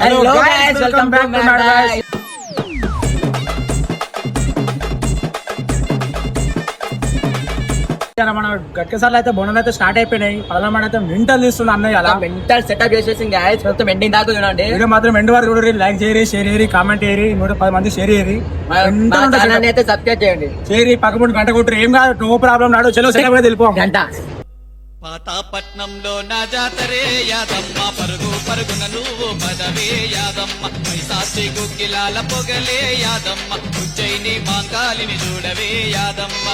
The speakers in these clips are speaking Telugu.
Hello guys, welcome back to Mad Guys. మన గట్కేసార్లు అయితే బోనాలు అయితే స్టార్ట్ అయిపోయినాయి. పదమూడు అయితే మెంటల్ తీస్తున్నా అన్నయ్య, అలా మెంటల్ సెటప్ చేసేసి గాయస్ మొత్తం ఎండింగ్ దాకా చూడండి. వీడియో మాత్రం ఎండ్ వరకు కూడా లైక్ చేయరి, షేర్ చేయరి, కామెంట్ చేయరి, 110 మంది షేర్ చేయరి, అయితే సబ్స్క్రైబ్ చేయండి. చేరి పక్కపూట గంట కొట్టరు, ఏం కాదు, నో ప్రాబ్లం. నాడు చలో సెటప్ అయితే వెళ్ళిపోం. గంట పాతాపట్నంలో నా జాతరే యాదమ్మ, పరుగు పరుగున నువ్వు పదవే యాదమ్మ, పైసాచి గుగ్గిలాల పొగలే యాదమ్మ, ఉజ్జయిని మాంకాలిని చూడవే యాదమ్మ.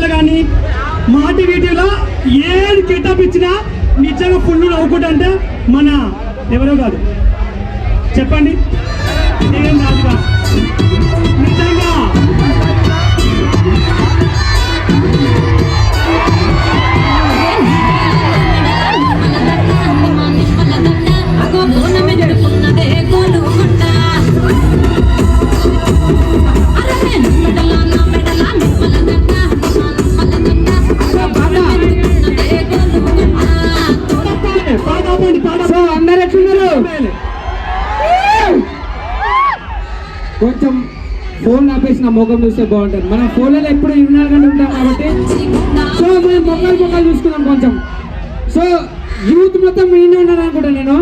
ఛానల్ కానీ మా టీవీలో ఏది కెటప్ ఇచ్చినా నిజంగా ఫుల్ నవ్వుకుంటా అంటే మన ఎవరో కాదు చెప్పండి ఏం రాదుగా నిజంగా అందరు ఎట్లున్నారు? కొంచెం ఫోన్ ఆపేసి నా ముఖం చూస్తే బాగుంటుంది. మనం ఫోన్లలో ఎప్పుడు 24 గంటలు ఉంటాం కాబట్టి సో మేము మొక్కలు చూసుకున్నాం కొంచెం. సో యూత్ మొత్తం మీనే ఉన్నారు అనుకుంటా నేను.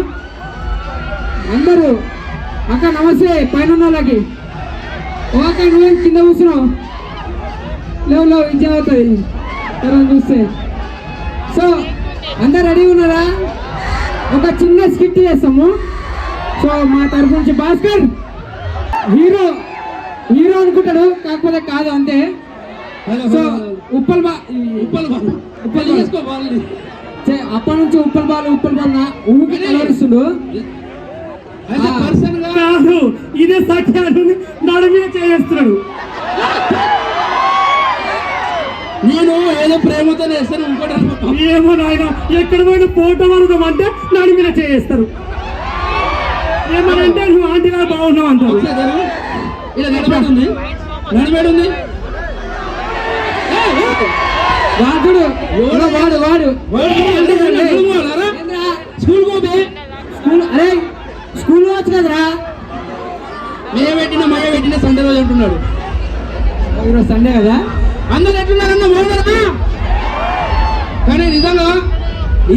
అందరూ అక్క నమస్తే పైన ఉన్న వాళ్ళకి. ఓకే నువ్వేం కింద కూర్చున్నావు లేవు ఇది అవుతుంది ఎవరైనా చూస్తే. సో అందరు రెడీ ఉన్నారా? ఒక చిన్న స్కిట్ చేస్తాము. సో మా తరఫు నుంచి భాస్కర్ హీరో అనుకుంటాడు కాకపోతే కాదు అంతే. సో ఉప్పల్ అప్పటి నుంచి ఉప్పల్ బాల్ ఊరికి కలవరిస్తుండు. కాదు ఇదే సఖ్యాలు నాడు మీద చేస్తున్నాడు. నేను ఏదో ప్రేమతో చేస్తాను ఇంకోటి ఏమో నాయన ఎక్కడ పోయిన ఫోటో వరదం అంటే నాడు మీద చేస్తారు. ఏమనంటే నువ్వు ఆంటీ గారు బాగున్నావు అంటారు. ఇలా నడిపేడుంది వాడు స్కూల్ అరే స్కూల్ వచ్చు కదరా. మయ పెట్టిన సండే రోజు అంటున్నాడు. ఈరోజు సండే కదా అందరు ఎట్లున్నారన్న బాగున్నారా? కానీ నిజంగా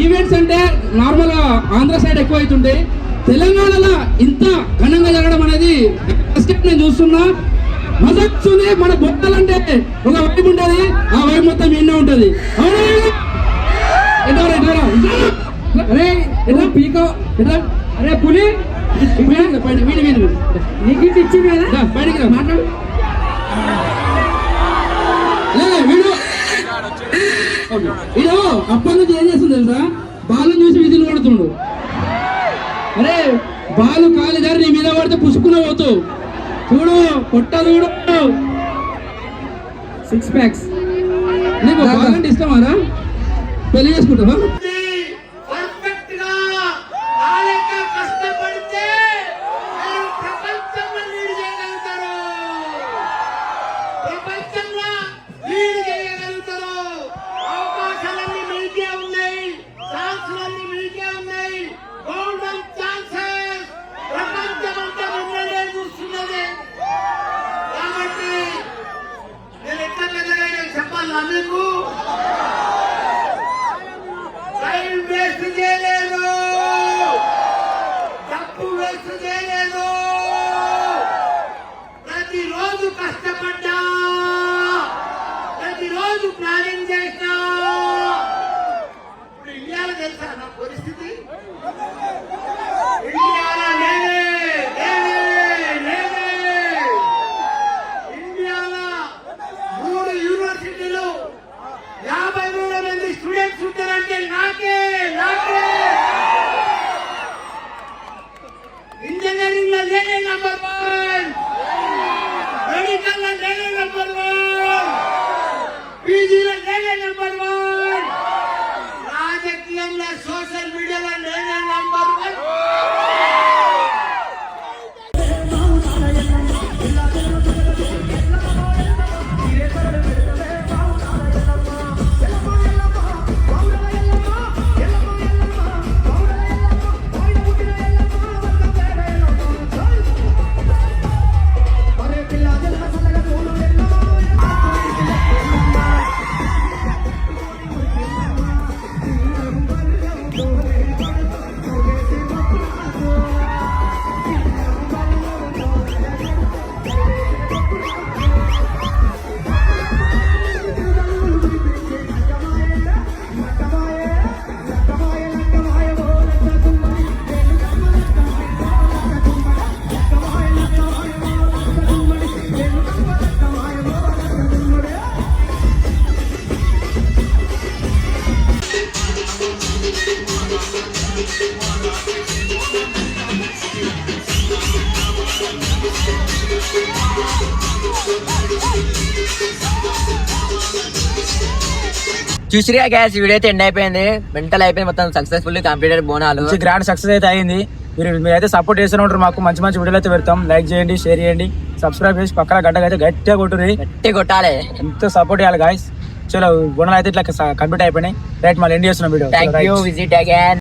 ఈవెంట్స్ అంటే నార్మల్గా ఆంధ్ర సైడ్ ఎక్కువ అవుతుంటాయి. తెలంగాణలో ఇంత ఘనంగా జరగడం అనేది ఫస్ట్ టైం నేను చూస్తున్నా. మజాక్సుని మన బొట్టాలంటే ఒక వైపు ఉంటుంది, ఆ వైపు మొత్తం ఎన్నో ఉంటుంది. అరే ఎట్లా పీకో ఎట్లా అరే పులి నీకు ఇచ్చి బయటికి మాట్లాడు. వీడు అప్పటి నుంచి ఏం చేస్తుంది తెలుసా? బాలు చూసి విధులు కొడుతుండు. అరే బాలు కాలు దారి నీ మీద పడితే పుసుకున్న పోతూ చూడు పొట్ట చూడు 6 ప్యాక్స్. నీకు బాలంటే ఇష్టమారా? పెళ్లి చేసుకుంటావా? మీకు టైం వేస్ట్ చేయలేదు, డబ్బు వేస్ట్ చేయలేదు. ప్రతిరోజు కష్టపడ్డా, ప్రతిరోజు ప్లానింగ్ చేసినా. ఇప్పుడు ఇండియాలో తెలుసా నా పరిస్థితి? ఇండియాలో నేనే ఇండియాలో 3 యూనివర్సిటీలు 53 మంది స్టూడెంట్స్ ఉంటారంటే నాకే ఇంజనీరింగ్ లో నేనే నంబర్ 1, మెడికల్ లో నేనే నంబర్ 1, పీజీ లో నేనే చూసిగా గ్యాస్ వీడియో అయితే ఎండ్ అయిపోయింది, మెంటల్ అయిపోయింది, మొత్తం successful completed Bonalu. Grand success అయితే అయింది. మీరైతే సపోర్ట్ చేస్తూనే ఉంటారు మాకు. మంచి మంచి వీడియోలు అయితే పెడతాం. లైక్ చేయండి, షేర్ చేయండి, సబ్స్క్రైబ్ చేసి పక్కన గడ్డగా అయితే గట్టిగా కొట్టుర్రి. గట్టి కొట్టాలి, ఎంతో సపోర్ట్ చేయాలి గాయస్. చలో బోనాలు అయితే ఇట్లా కంప్లీట్ అయిపోయినాయి. రైట్, మళ్ళీ ఎండ్ చేస్తున్నాం video. Thank you, visit again.